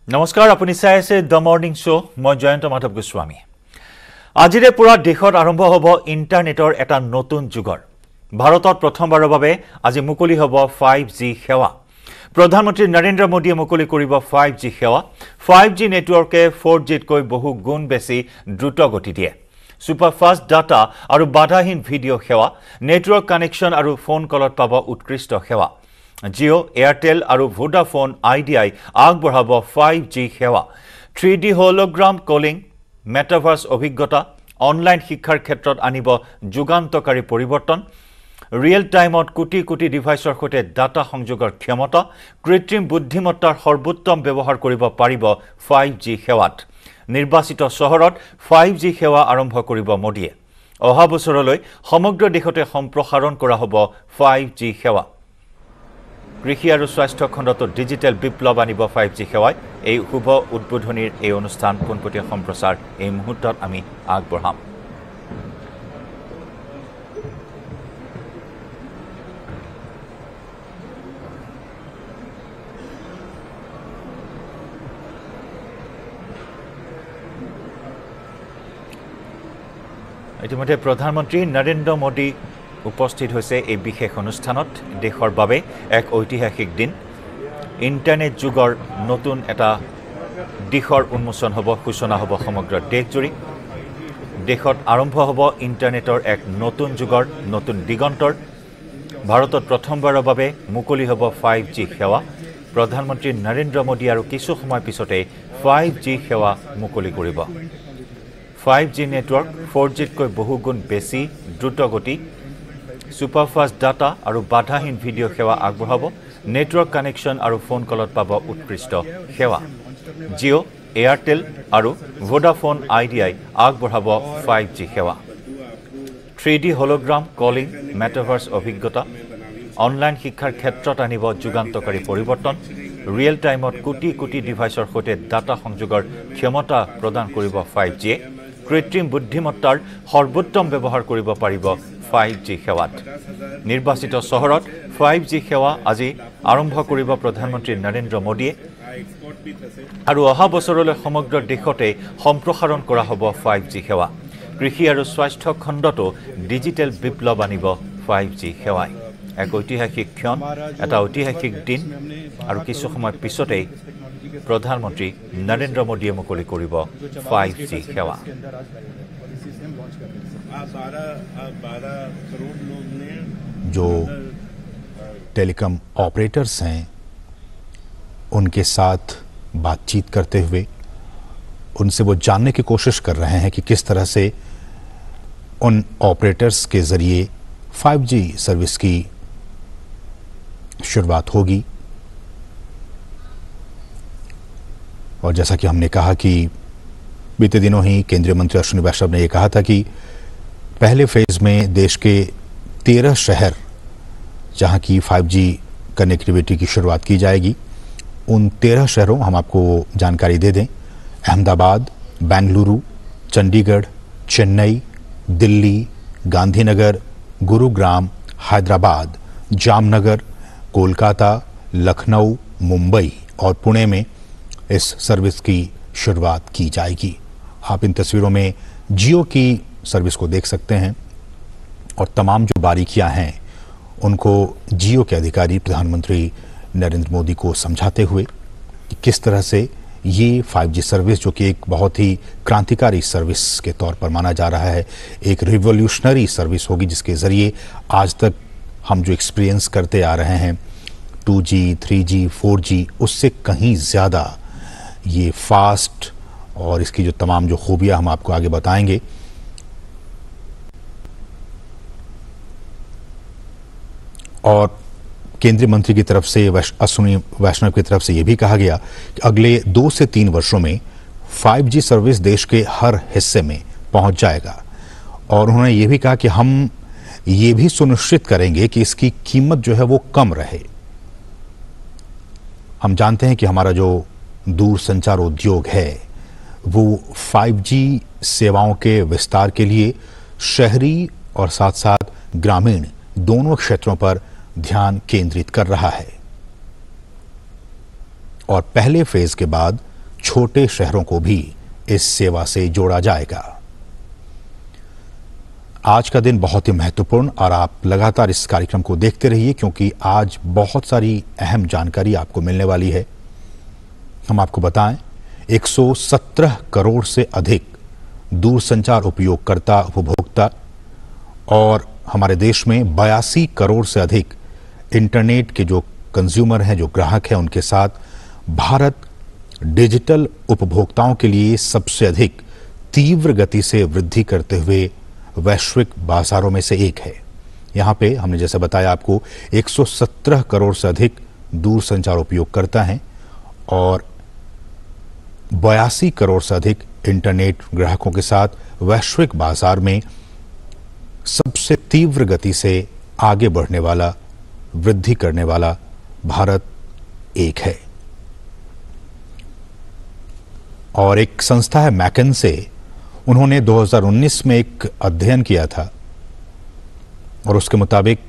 নমস্কাৰ আপুনি চাই আছে দ্য মৰ্নিং শ্ব' মই জয়ন্ত মাধৱ গোস্বামী আজিৰে পৰা দেশত আৰম্ভ হ'ব ইণ্টাৰনেটৰ এটা নতুন যুগৰ ভাৰতত প্ৰথমবাৰৰ বাবে আজি মুকলি হ'ব 5G সেৱা প্ৰধানমন্ত্ৰী নৰেন্দ্ৰ মোদীয়ে মুকলি কৰিব 5G সেৱা 5G নেটৱৰ্কে 4G তকৈ বহু গুণ বেছি দ্ৰুত গতি দিয়ে সুপাৰফাষ্ট ডাটা আৰু বাধাহীন ভিডিঅ' সেৱা নেটৱৰ্ক কানেকশ্যন আৰু ফোন কলত পাব উৎকৃষ্ট সেৱা Jio, Airtel আৰু Vodafone Idea আগবঢ়াব 5G সেৱা 3D hologram calling metaverse অভিজ্ঞতা অনলাইন শিক্ষাৰ ক্ষেত্ৰত আনিব যুগান্তকাৰী পৰিৱৰ্তন ৰিয়েল টাইমত কোটি কোটি ডিভাইচৰ সৈতে ডাটা সংযোগৰ ক্ষমতা কৃত্ৰিম বুদ্ধিমত্তাৰ সৰ্বোত্তম ব্যৱহাৰ কৰিব পাৰিব 5G সেৱাত নিৰ্বাচিত চহৰত 5G সেৱা আৰম্ভ কৰিব মোদীয়ে অহা বছৰলৈ সমগ্ৰ দেশতে সম্প্ৰসাৰণ কৰা হ'ব 5G সেৱা কৃষি আৰু স্বাস্থ্য খণ্ডত ডিজিটেল বিপ্লৱ আনিব 5G সেৱাই এই শুভ উদ্বোধনীৰ এই অনুষ্ঠান পোনপটীয়া সম্প্ৰচাৰ এই মুহূৰ্তত আমি আগবঢ়াম ইতিমধ্যে প্ৰধানমন্ত্ৰী নৰেন্দ্ৰ মোদী উপস্থিত হৈছে এই বিশেষ অনুষ্ঠানত দেশৰ বাবে এক ঐতিহাসিক দিন ইণ্টাৰনেট যুগৰ নতুন এটা দিশৰ উন্মোচন হ'ব সূচনা হ'ব সমগ্ৰ দেশজুৰি দেশত আৰম্ভ হ'ব ইণ্টাৰনেটৰ এক নতুন যুগৰ নতুন দিগন্তৰ ভাৰতত প্ৰথমবাৰৰ বাবে মুকলি হ'ব 5G সেৱা প্ৰধানমন্ত্ৰী নৰেন্দ্ৰ মোদী আৰু কিছু সময় পিছতে 5G সেৱা মুকলি কৰিব 5G নেটৱৰ্ক 4G তকৈ বহু গুণ বেছি দ্ৰুত গতি সুপাৰফাষ্ট ডাটা আৰু বাধাহীন ভিডিঅ' সেৱা আগবঢ়াব নেটৱৰ্ক কানেকশ্যন আৰু ফোন কলত পাব উৎকৃষ্ট সেৱা জিঅ' এয়াৰটেল আৰু ভোডাফোন আইডিয়াই আগবঢ়াব 5G সেৱা 3D hologram calling metaverse অভিজ্ঞতা অনলাইন শিক্ষাৰ ক্ষেত্ৰত আনিব যুগান্তকাৰী পৰিৱৰ্তন ৰিয়েল টাইমত কোটি কোটি ডিভাইচৰ সৈতে ডাটা সংযোগৰ ক্ষমতা প্ৰদান কৰিব 5G কৃত্ৰিম বুদ্ধিমত্তাৰ সৰ্বোত্তম ব্যৱহাৰ কৰিব পাৰিব 5G সেৱাত নিৰ্বাচিত চহৰত 5G সেৱা আজি আৰম্ভ কৰিব প্ৰধানমন্ত্ৰী নৰেন্দ্ৰ মোদীয়ে আৰু অহা বছৰলৈ সমগ্ৰ দেশতে সম্প্ৰসাৰণ কৰা হ'ব 5G সেৱা কৃষি আৰু স্বাস্থ্য খণ্ডতো ডিজিটেল বিপ্লৱ আনিব 5G সেৱাই এক ঐতিহাসিক ক্ষণ এটা ঐতিহাসিক দিন আৰু কিছু সময় পিছতেই প্ৰধানমন্ত্ৰী নৰেন্দ্ৰ মোদীয়ে মুকলি কৰিব 5G সেৱা जो टेलीकॉम ऑपरेटर्स हैं उनके साथ बातचीत करते हुए उनसे वो जानने की कोशिश कर रहे हैं कि किस तरह से उन ऑपरेटर्स के ज़रिए 5G सर्विस की शुरुआत होगी और जैसा कि हमने कहा कि बीते दिनों ही केंद्रीय मंत्री अश्विनी वैष्णव ने यह कहा था कि पहले फेज में देश के 13 शहर जहां की 5G कनेक्टिविटी की शुरुआत की जाएगी उन 13 शहरों हम आपको जानकारी दे दें अहमदाबाद बेंगलुरु चंडीगढ़ चेन्नई दिल्ली गांधीनगर गुरुग्राम हैदराबाद जामनगर कोलकाता लखनऊ मुंबई और पुणे में इस सर्विस की शुरुआत की जाएगी आप इन तस्वीरों में जियो की सर्विस को देख सकते हैं और तमाम जो बारीकियां हैं उनको जियो के अधिकारी प्रधानमंत्री नरेंद्र मोदी को समझाते हुए कि किस तरह से ये 5G सर्विस जो कि एक बहुत ही क्रांतिकारी सर्विस के तौर पर माना जा रहा है एक रिवोल्यूशनरी सर्विस होगी जिसके ज़रिए आज तक हम जो एक्सपीरियंस करते आ रहे हैं 2G 3G 4G उससे कहीं ज़्यादा ये फास्ट और इसकी जो तमाम जो खूबियाँ हम आपको आगे बताएंगे और केंद्रीय मंत्री की तरफ से अश्विनी वैष्णव की तरफ से यह भी कहा गया कि अगले 2 से 3 वर्षों में 5G सर्विस देश के हर हिस्से में पहुंच जाएगा और उन्होंने ये भी कहा कि हम ये भी सुनिश्चित करेंगे कि इसकी कीमत जो है वो कम रहे हम जानते हैं कि हमारा जो दूरसंचार उद्योग है वो 5G सेवाओं के विस्तार के लिए शहरी और साथ साथ ग्रामीण दोनों क्षेत्रों पर ध्यान केंद्रित कर रहा है और पहले फेज के बाद छोटे शहरों को भी इस सेवा से जोड़ा जाएगा। आज का दिन बहुत ही महत्वपूर्ण और आप लगातार इस कार्यक्रम को देखते रहिए, क्योंकि आज बहुत सारी अहम जानकारी आपको मिलने वाली है। हम आपको बताएं, 117 करोड़ से अधिक दूरसंचार उपयोगकर्ता उपभोक्ता और हमारे देश में 82 करोड़ से अधिक इंटरनेट के जो कंज्यूमर हैं, जो ग्राहक हैं, उनके साथ भारत डिजिटल उपभोक्ताओं के लिए सबसे अधिक तीव्र गति से वृद्धि करते हुए वैश्विक बाजारों में से एक है। यहां पे हमने जैसे बताया आपको 117 करोड़ से अधिक दूरसंचार उपयोगकर्ता हैं और 82 करोड़ से अधिक इंटरनेट ग्राहकों के साथ वैश्विक बाजार में सबसे तीव्र गति से आगे बढ़ने वाला, वृद्धि करने वाला भारत एक है। और एक संस्था है मैकिन्से, उन्होंने 2019 में एक अध्ययन किया था और उसके मुताबिक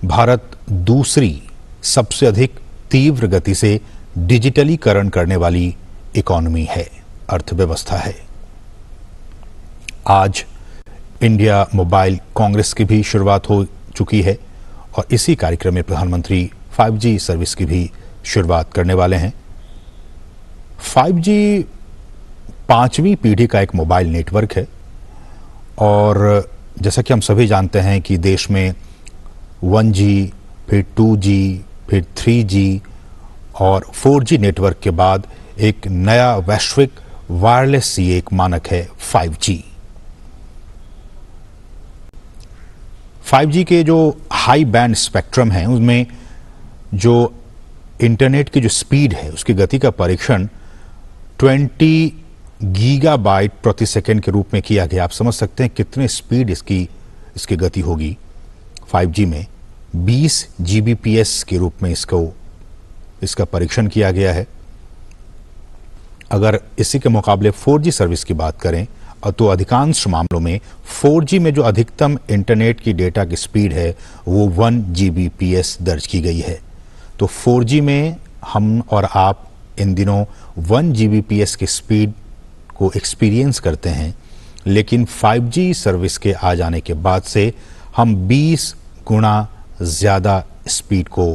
भारत दूसरी सबसे अधिक तीव्र गति से डिजिटलीकरण करने वाली इकोनॉमी है, अर्थव्यवस्था है। आज इंडिया मोबाइल कांग्रेस की भी शुरुआत हो चुकी है और इसी कार्यक्रम में प्रधानमंत्री 5G सर्विस की भी शुरुआत करने वाले हैं। 5G 5वीं पीढ़ी का एक मोबाइल नेटवर्क है और जैसा कि हम सभी जानते हैं कि देश में 1G, फिर 2G, फिर 3G और 4G नेटवर्क के बाद एक नया वैश्विक वायरलेस एक मानक है 5G। 5G के जो हाई बैंड स्पेक्ट्रम है, उसमें जो इंटरनेट की जो स्पीड है, उसकी गति का परीक्षण 20 गीगाबाइट प्रति सेकंड के रूप में किया गया। आप समझ सकते हैं कितने स्पीड इसकी गति होगी। 5G में 20 Gbps के रूप में इसका परीक्षण किया गया है। अगर इसी के मुकाबले 4G सर्विस की बात करें तो अधिकांश मामलों में 4G में जो अधिकतम इंटरनेट की डेटा की स्पीड है वो 1 Gbps दर्ज की गई है। तो 4G में हम और आप इन दिनों 1 Gbps की स्पीड को एक्सपीरियंस करते हैं, लेकिन 5G सर्विस के आ जाने के बाद से हम 20 गुना ज़्यादा स्पीड को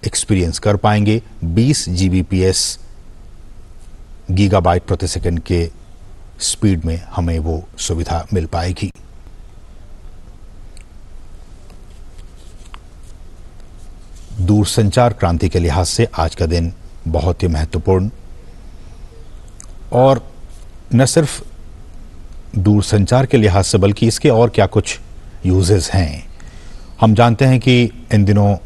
एक्सपीरियंस कर पाएंगे। 20 Gbps गीगाबाइट प्रति सेकंड के स्पीड में हमें वो सुविधा मिल पाएगी। दूरसंचार क्रांति के लिहाज से आज का दिन बहुत ही महत्वपूर्ण, और न सिर्फ दूरसंचार के लिहाज से बल्कि इसके और क्या कुछ यूजेस हैं। हम जानते हैं कि इन दिनों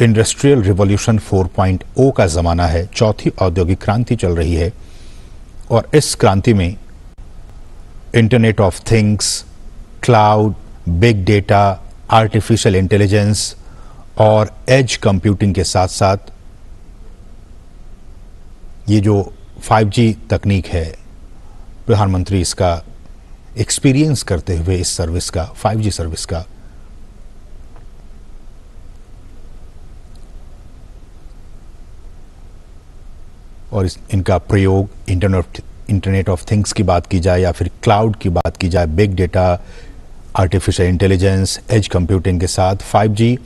इंडस्ट्रियल रिवॉल्यूशन 4.0 का ज़माना है, चौथी औद्योगिक क्रांति चल रही है और इस क्रांति में internet of things, cloud, big data, artificial intelligence और एज कंप्यूटिंग के साथ साथ ये जो 5G तकनीक है, प्रधानमंत्री इसका एक्सपीरियंस करते हुए इस सर्विस का, 5G सर्विस का और इनका प्रयोग इंटरनेट ऑफ थिंग्स की बात की जाए या फिर क्लाउड की बात की जाए, big data, artificial intelligence, edge computing के साथ 5G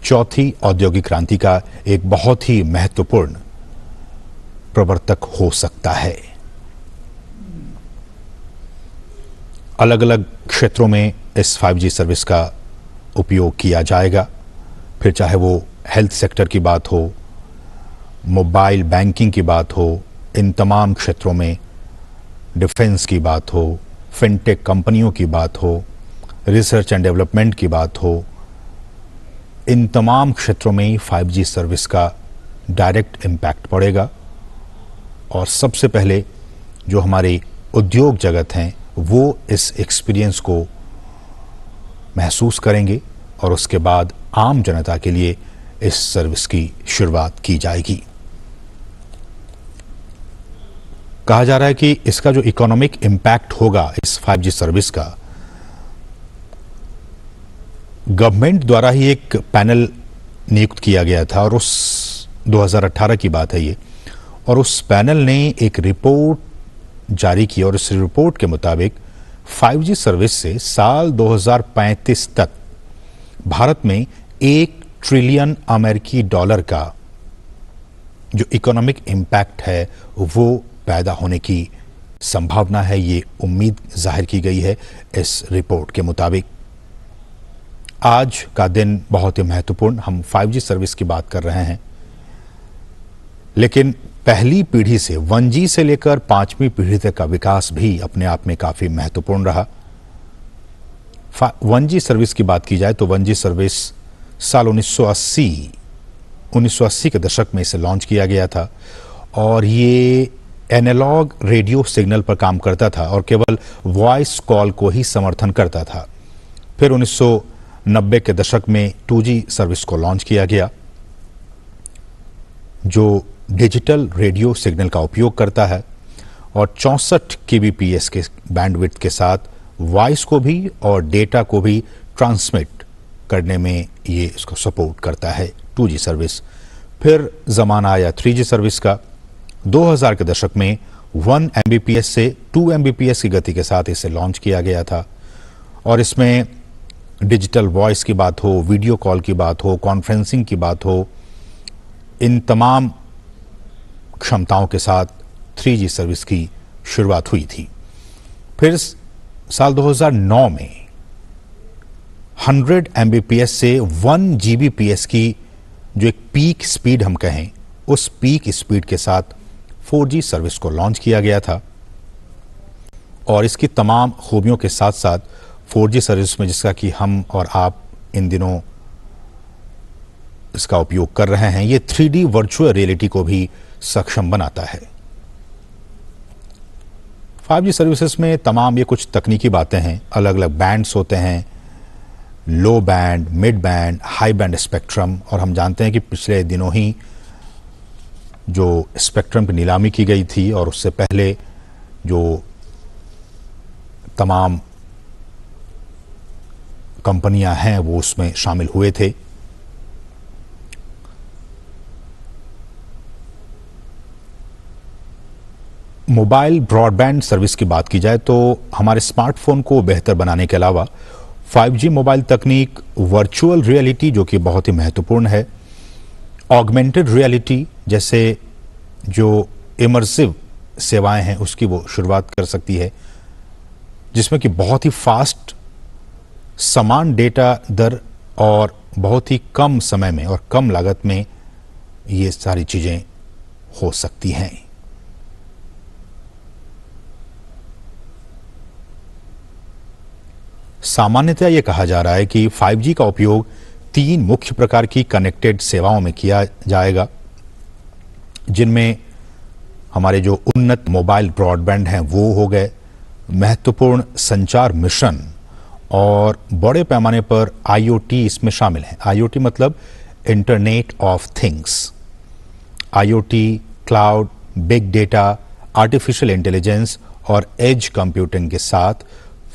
चौथी औद्योगिक क्रांति का एक बहुत ही महत्वपूर्ण प्रवर्तक हो सकता है। अलग अलग क्षेत्रों में इस 5G सर्विस का उपयोग किया जाएगा, फिर चाहे वो हेल्थ सेक्टर की बात हो, मोबाइल बैंकिंग की बात हो, इन तमाम क्षेत्रों में डिफेंस की बात हो, फिनटेक कंपनियों की बात हो, रिसर्च एंड डेवलपमेंट की बात हो, इन तमाम क्षेत्रों में 5G सर्विस का डायरेक्ट इम्पैक्ट पड़ेगा। और सबसे पहले जो हमारे उद्योग जगत हैं वो इस एक्सपीरियंस को महसूस करेंगे और उसके बाद आम जनता के लिए इस सर्विस की शुरुआत की जाएगी। कहा जा रहा है कि इसका जो इकोनॉमिक इम्पैक्ट होगा इस 5G सर्विस का, गवर्नमेंट द्वारा ही एक पैनल नियुक्त किया गया था और उस 2018 की बात है ये, और उस पैनल ने एक रिपोर्ट जारी की और इस रिपोर्ट के मुताबिक 5G सर्विस से साल 2035 तक भारत में 1 ट्रिलियन अमेरिकी डॉलर का जो इकोनॉमिक इम्पैक्ट है वो पैदा होने की संभावना है। ये उम्मीद जाहिर की गई है इस रिपोर्ट के मुताबिक। आज का दिन बहुत ही महत्वपूर्ण, हम 5G सर्विस की बात कर रहे हैं, लेकिन पहली पीढ़ी से 1G से लेकर 5वीं पीढ़ी तक का विकास भी अपने आप में काफी महत्वपूर्ण रहा। 1G सर्विस की बात की जाए तो 1G सर्विस साल 1980 के दशक में इसे लॉन्च किया गया था और ये एनालॉग रेडियो सिग्नल पर काम करता था और केवल वॉइस कॉल को ही समर्थन करता था। फिर 1990 के दशक में 2G सर्विस को लॉन्च किया गया जो डिजिटल रेडियो सिग्नल का उपयोग करता है और 64 kbps के बैंडविड्थ के साथ वॉइस को भी और डेटा को भी ट्रांसमिट करने में ये इसको सपोर्ट करता है 2G सर्विस। फिर ज़माना आया 3G सर्विस का। 2000 के दशक में 1 Mbps से 2 Mbps की गति के साथ इसे लॉन्च किया गया था और इसमें डिजिटल वॉइस की बात हो, वीडियो कॉल की बात हो, कॉन्फ्रेंसिंग की बात हो, इन तमाम क्षमताओं के साथ 3G सर्विस की शुरुआत हुई थी। फिर साल 2009 में 100 Mbps से 1 Gbps की जो एक पीक स्पीड हम कहें, उस पीक स्पीड के साथ 4G सर्विस को लॉन्च किया गया था और इसकी तमाम खूबियों के साथ साथ 4G सर्विस में, जिसका कि हम और आप इन दिनों इसका उपयोग कर रहे हैं, ये 3D वर्चुअल रियलिटी को भी सक्षम बनाता है। 5G सर्विसेज में तमाम ये कुछ तकनीकी बातें हैं, अलग अलग बैंड्स होते हैं, लो band, mid band, high band spectrum, और हम जानते हैं कि पिछले दिनों ही जो स्पेक्ट्रम की नीलामी की गई थी और उससे पहले जो तमाम कंपनियां हैं वो उसमें शामिल हुए थे। मोबाइल ब्रॉडबैंड सर्विस की बात की जाए तो हमारे स्मार्टफोन को बेहतर बनाने के अलावा 5G मोबाइल तकनीक, वर्चुअल रियलिटी जो कि बहुत ही महत्वपूर्ण है, ऑगमेंटेड रियलिटी जैसे जो इमर्सिव सेवाएं हैं उसकी वो शुरुआत कर सकती है, जिसमें कि बहुत ही फास्ट, समान डेटा दर और बहुत ही कम समय में और कम लागत में ये सारी चीजें हो सकती हैं। सामान्यतः यह कहा जा रहा है कि 5G का उपयोग 3 मुख्य प्रकार की कनेक्टेड सेवाओं में किया जाएगा, जिनमें हमारे जो उन्नत मोबाइल ब्रॉडबैंड हैं वो हो गए, महत्वपूर्ण संचार मिशन और बड़े पैमाने पर IoT इसमें शामिल है। IoT मतलब internet of things. IoT, cloud, big data, artificial intelligence और एज कंप्यूटिंग के साथ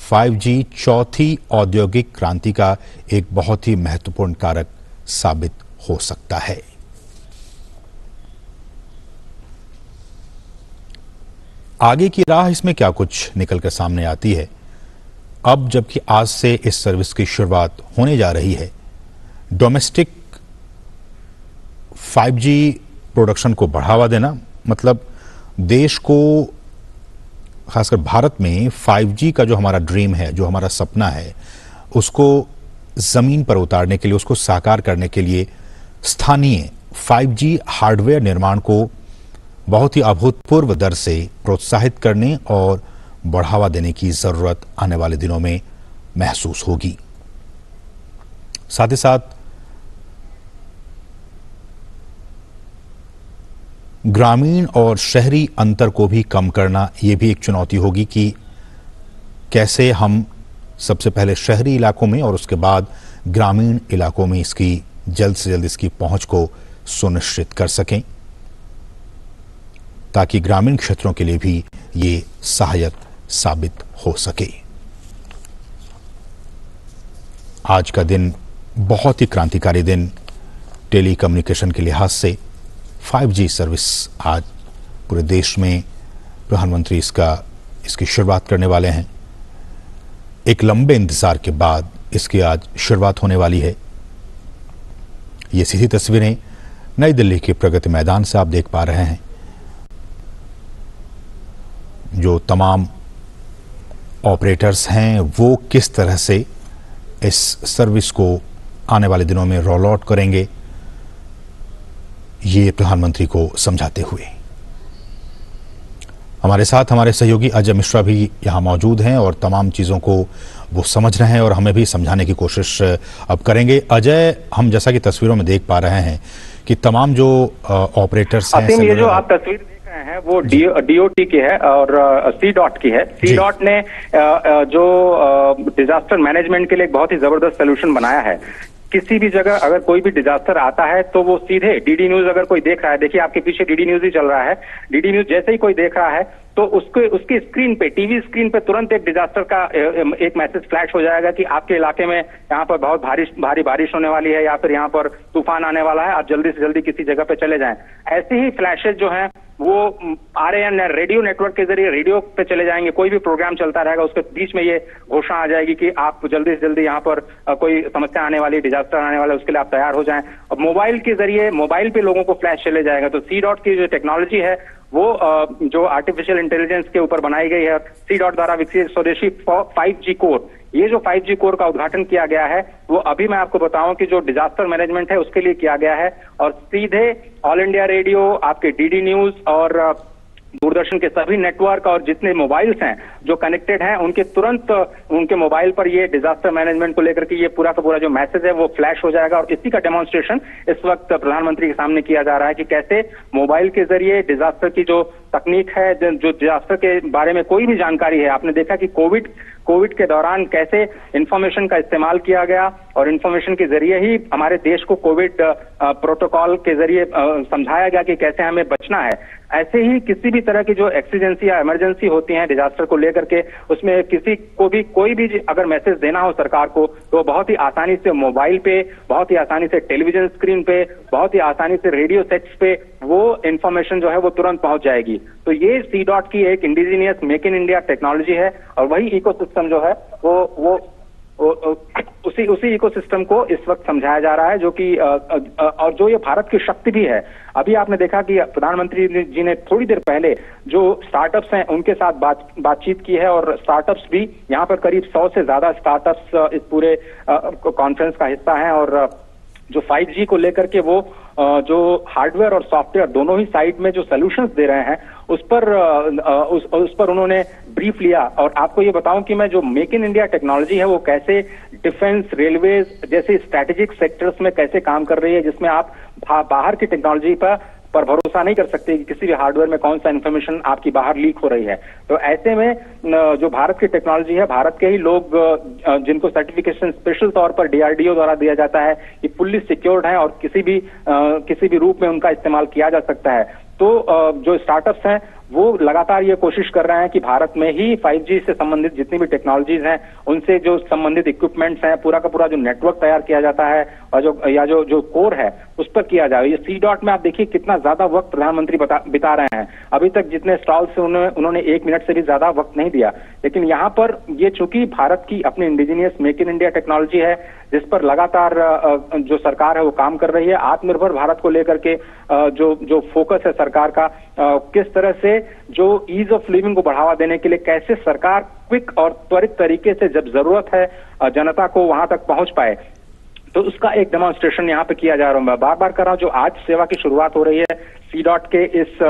5G चौथी औद्योगिक क्रांति का एक बहुत ही महत्वपूर्ण कारक साबित हो सकता है। आगे की राह इसमें क्या कुछ निकलकर सामने आती है। अब जबकि आज से इस सर्विस की शुरुआत होने जा रही है, डोमेस्टिक 5G प्रोडक्शन को बढ़ावा देना, मतलब देश को, खासकर भारत में 5G का जो हमारा ड्रीम है, जो हमारा सपना है, उसको जमीन पर उतारने के लिए, उसको साकार करने के लिए स्थानीय 5G हार्डवेयर निर्माण को बहुत ही अभूतपूर्व दर से प्रोत्साहित करने और बढ़ावा देने की जरूरत आने वाले दिनों में महसूस होगी। साथ ही साथ ग्रामीण और शहरी अंतर को भी कम करना, यह भी एक चुनौती होगी कि कैसे हम सबसे पहले शहरी इलाकों में और उसके बाद ग्रामीण इलाकों में इसकी जल्द से जल्द इसकी पहुंच को सुनिश्चित कर सकें, ताकि ग्रामीण क्षेत्रों के लिए भी ये सहायक साबित हो सके। आज का दिन बहुत ही क्रांतिकारी दिन टेलीकम्युनिकेशन के लिहाज से। 5G सर्विस आज पूरे देश में प्रधानमंत्री इसकी शुरुआत करने वाले हैं। एक लंबे इंतजार के बाद इसकी आज शुरुआत होने वाली है। ये सीधी तस्वीरें नई दिल्ली के प्रगति मैदान से आप देख पा रहे हैं। जो तमाम ऑपरेटर्स हैं वो किस तरह से इस सर्विस को आने वाले दिनों में रोल आउट करेंगे, ये प्रधानमंत्री को समझाते हुए। हमारे साथ हमारे सहयोगी अजय मिश्रा भी यहां मौजूद हैं और तमाम चीजों को वो समझ रहे हैं और हमें भी समझाने की कोशिश अब करेंगे। अजय, हम जैसा कि तस्वीरों में देख पा रहे हैं कि तमाम जो ऑपरेटर्स हैं, ये जो आप तस्वीर देख रहे हैं वो डीओटी की है और सी डॉट की है। सी डॉट ने जो डिजास्टर मैनेजमेंट के लिए एक बहुत ही जबरदस्त सोल्यूशन बनाया है। किसी भी जगह अगर कोई भी डिजास्टर आता है तो वो सीधे डीडी न्यूज अगर कोई देख रहा है, देखिए आपके पीछे डीडी न्यूज ही चल रहा है, डीडी न्यूज जैसे ही कोई देख रहा है तो उसकी स्क्रीन पे, टीवी स्क्रीन पे तुरंत एक डिजास्टर का एक मैसेज फ्लैश हो जाएगा कि आपके इलाके में यहाँ पर बहुत भारी बारिश होने वाली है या फिर यहाँ पर तूफान आने वाला है, आप जल्दी से जल्दी किसी जगह पे चले जाएं। ऐसे ही फ्लैशेज जो हैं वो आ रहे हैं रेडियो नेटवर्क के जरिए, रेडियो पे चले जाएंगे। कोई भी प्रोग्राम चलता रहेगा उसके बीच में ये घोषणा आ जाएगी कि आप जल्दी से जल्दी यहाँ पर कोई समस्या आने वाली, डिजास्टर आने वाला है, उसके लिए आप तैयार हो जाएं। अब मोबाइल के जरिए, मोबाइल पे लोगों को फ्लैश चले जाएगा। तो सी डॉट की जो टेक्नोलॉजी है वो जो आर्टिफिशियल इंटेलिजेंस के ऊपर बनाई गई है, सी डॉट द्वारा विकसित स्वदेशी 5G कोर, ये जो 5G कोर का उद्घाटन किया गया है वो अभी मैं आपको बताऊं कि जो डिजास्टर मैनेजमेंट है उसके लिए किया गया है। और सीधे ऑल इंडिया रेडियो, आपके डीडी न्यूज और दूरदर्शन के सभी नेटवर्क और जितने मोबाइल्स हैं जो कनेक्टेड हैं उनके तुरंत उनके मोबाइल पर ये डिजास्टर मैनेजमेंट को लेकर के ये पूरा का पूरा जो मैसेज है वो फ्लैश हो जाएगा। और इसी का डेमोन्स्ट्रेशन इस वक्त प्रधानमंत्री के सामने किया जा रहा है कि कैसे मोबाइल के जरिए डिजास्टर की जो तकनीक है, जो डिजास्टर के बारे में कोई भी जानकारी है, आपने देखा कि कोविड के दौरान कैसे इंफॉर्मेशन का इस्तेमाल किया गया और इंफॉर्मेशन के जरिए ही हमारे देश को कोविड प्रोटोकॉल के जरिए समझाया गया कि कैसे हमें बचना है। ऐसे ही किसी भी तरह की जो एक्सीडेंसी या इमरजेंसी होती है डिजास्टर को लेकर के, उसमें किसी को भी कोई भी अगर मैसेज देना हो सरकार को तो बहुत ही आसानी से मोबाइल पे, बहुत ही आसानी से टेलीविजन स्क्रीन पे, बहुत ही आसानी से रेडियो सेट्स पे वो इंफॉर्मेशन जो है वो तुरंत पहुंच जाएगी। तो ये सी डॉट की एक indigenous make in India technology है और वही इकोसिस्टम जो है वो उसी इकोसिस्टम को इस वक्त समझाया जा रहा है, जो कि और जो ये भारत की शक्ति भी है। अभी आपने देखा कि प्रधानमंत्री जी ने थोड़ी देर पहले जो स्टार्टअप्स हैं उनके साथ बातचीत की है और स्टार्टअप्स भी यहाँ पर करीब 100 से ज्यादा स्टार्टअप्स इस पूरे कॉन्फ्रेंस का हिस्सा हैं। और जो 5G को लेकर के वो जो हार्डवेयर और सॉफ्टवेयर दोनों ही साइड में जो सॉल्यूशंस दे रहे हैं उस पर उन्होंने ब्रीफ लिया। और आपको ये बताऊं कि मैं जो मेक इन इंडिया टेक्नोलॉजी है वो कैसे डिफेंस, रेलवेज जैसे स्ट्रैटेजिक सेक्टर्स में कैसे काम कर रही है, जिसमें आप बाहर की टेक्नोलॉजी पर भरोसा नहीं कर सकते कि किसी भी हार्डवेयर में कौन सा इंफॉर्मेशन आपकी बाहर लीक हो रही है। तो ऐसे में जो भारत की टेक्नोलॉजी है, भारत के ही लोग जिनको सर्टिफिकेशन स्पेशल तौर पर DRDO द्वारा दिया जाता है, ये फुल्ली सिक्योर्ड है और किसी भी रूप में उनका इस्तेमाल किया जा सकता है। तो जो स्टार्टअप्स हैं वो लगातार ये कोशिश कर रहे हैं कि भारत में ही 5G से संबंधित जितनी भी टेक्नोलॉजीज हैं उनसे जो संबंधित इक्विपमेंट्स हैं, पूरा का पूरा जो नेटवर्क तैयार किया जाता है और जो कोर है उस पर किया जाए। ये सी डॉट में आप देखिए कितना ज्यादा वक्त प्रधानमंत्री बिता रहे हैं। अभी तक जितने स्टॉल से उन्होंने 1 मिनट से भी ज्यादा वक्त नहीं दिया, लेकिन यहाँ पर ये चूंकि भारत की अपनी indigenous make in India technology है जिस पर लगातार जो सरकार है वो काम कर रही है। आत्मनिर्भर भारत को लेकर के जो फोकस है सरकार का, किस तरह से जो ईज ऑफ लिविंग को बढ़ावा देने के लिए कैसे सरकार क्विक और त्वरित तरीके से जब जरूरत है जनता को वहां तक पहुंच पाए, तो उसका एक डेमोन्स्ट्रेशन यहाँ पे किया जा रहा है। मैं बार बार कर रहा हूं, जो आज सेवा की शुरुआत हो रही है सी डॉट के इस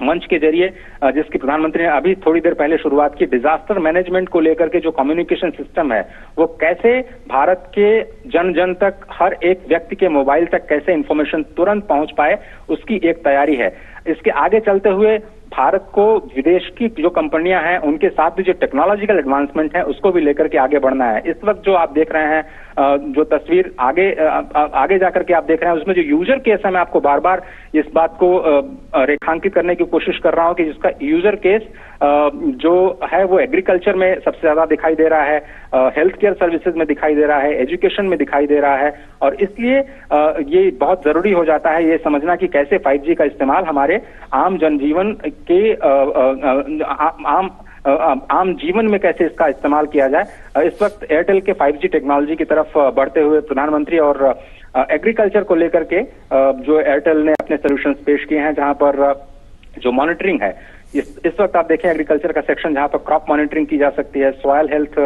मंच के जरिए, जिसकी प्रधानमंत्री ने अभी थोड़ी देर पहले शुरुआत की, डिजास्टर मैनेजमेंट को लेकर के जो कम्युनिकेशन सिस्टम है वो कैसे भारत के जन जन तक, हर एक व्यक्ति के मोबाइल तक कैसे इंफॉर्मेशन तुरंत पहुंच पाए, उसकी एक तैयारी है। इसके आगे चलते हुए भारत को विदेश की जो कंपनियां हैं उनके साथ भी जो टेक्नोलॉजिकल एडवांसमेंट है उसको भी लेकर के आगे बढ़ना है। इस वक्त जो आप देख रहे हैं जो तस्वीर आगे जाकर के आप देख रहे हैं उसमें जो यूजर केस है, मैं आपको बार बार इस बात को रेखांकित करने की कोशिश कर रहा हूं कि जिसका यूजर केस जो है वो एग्रीकल्चर में सबसे ज्यादा दिखाई दे रहा है, हेल्थ केयर सर्विसेज में दिखाई दे रहा है, एजुकेशन में दिखाई दे रहा है। और इसलिए ये बहुत जरूरी हो जाता है ये समझना कि कैसे 5G का इस्तेमाल हमारे आम जनजीवन के आम जीवन में कैसे इसका इस्तेमाल किया जाए। इस वक्त एयरटेल के 5G टेक्नोलॉजी की तरफ बढ़ते हुए प्रधानमंत्री और एग्रीकल्चर को लेकर के जो एयरटेल ने अपने सॉल्यूशंस पेश किए हैं, जहां पर जो मॉनिटरिंग है, इस वक्त आप देखें एग्रीकल्चर का सेक्शन जहां पर क्रॉप मॉनिटरिंग की जा सकती है, सॉइल हेल्थ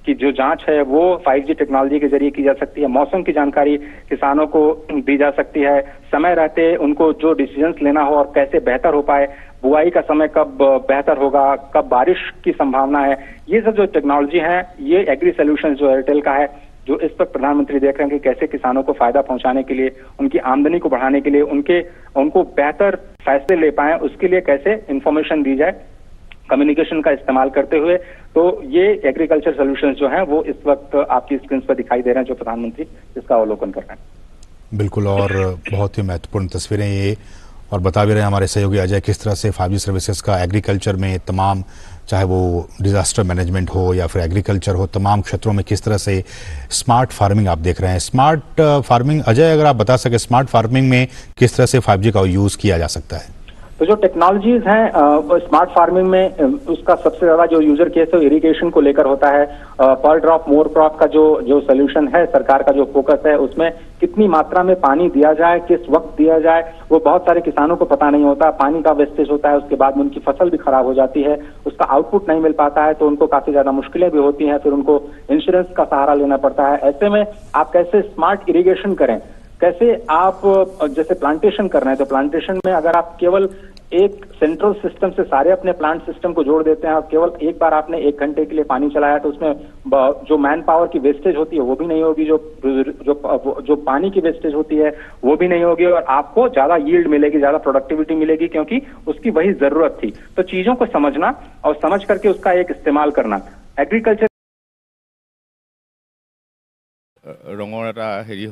की जो जांच है वो 5G टेक्नोलॉजी के जरिए की जा सकती है, मौसम की जानकारी किसानों को दी जा सकती है, समय रहते उनको जो डिसीजंस लेना हो और कैसे बेहतर हो पाए, बुआई का समय कब बेहतर होगा, कब बारिश की संभावना है, ये सब जो टेक्नोलॉजी है, ये एग्री सॉल्यूशन जो एयरटेल का है, जो इस वक्त प्रधानमंत्री देख रहे हैं कि कैसे किसानों को फायदा पहुंचाने के लिए, उनकी आमदनी को बढ़ाने के लिए, उनको बेहतर फैसले ले पाए, उसके लिए कैसे इंफॉर्मेशन दी जाए कम्युनिकेशन का इस्तेमाल करते हुए। तो ये एग्रीकल्चर सॉल्यूशंस जो हैं वो इस वक्त आपकी स्क्रीन पर दिखाई दे रहे हैं, जो प्रधानमंत्री इसका अवलोकन कर रहे हैं। बिल्कुल, और बहुत ही महत्वपूर्ण तस्वीरें ये, और बता भी रहे हैं हमारे सहयोगी अजय किस तरह से 5G सर्विसेज का एग्रीकल्चर में तमाम, चाहे वो डिजास्टर मैनेजमेंट हो या फिर एग्रीकल्चर हो, तमाम क्षेत्रों में किस तरह से स्मार्ट फार्मिंग आप देख रहे हैं। स्मार्ट फार्मिंग, अजय अगर आप बता सके स्मार्ट फार्मिंग में किस तरह से 5G का यूज किया जा सकता है। तो जो टेक्नोलॉजीज हैं स्मार्ट फार्मिंग में, उसका सबसे ज्यादा जो यूजर केस है इरिगेशन को लेकर होता है। पर ड्रॉप मोर क्रॉप का जो सोल्यूशन है, सरकार का जो फोकस है, उसमें कितनी मात्रा में पानी दिया जाए, किस वक्त दिया जाए, वो बहुत सारे किसानों को पता नहीं होता। पानी का वेस्टेज होता है, उसके बाद में उनकी फसल भी खराब हो जाती है, उसका आउटपुट नहीं मिल पाता है, तो उनको काफी ज्यादा मुश्किलें भी होती हैं, फिर उनको इंश्योरेंस का सहारा लेना पड़ता है। ऐसे में आप कैसे स्मार्ट इरिगेशन करें, कैसे आप जैसे प्लांटेशन कर रहे हैं, तो प्लांटेशन में अगर आप केवल एक सेंट्रल सिस्टम से सारे अपने प्लांट सिस्टम को जोड़ देते हैं और केवल एक बार आपने 1 घंटे के लिए पानी चलाया, तो उसमें जो मैन पावर की वेस्टेज होती है वो भी नहीं होगी, जो पानी की वेस्टेज होती है वो भी नहीं होगी, और आपको ज्यादा यील्ड मिलेगी, ज्यादा प्रोडक्टिविटी मिलेगी, क्योंकि उसकी वही जरूरत थी। तो चीजों को समझना और समझ करके उसका एक इस्तेमाल करना, एग्रीकल्चर रंगर हेरी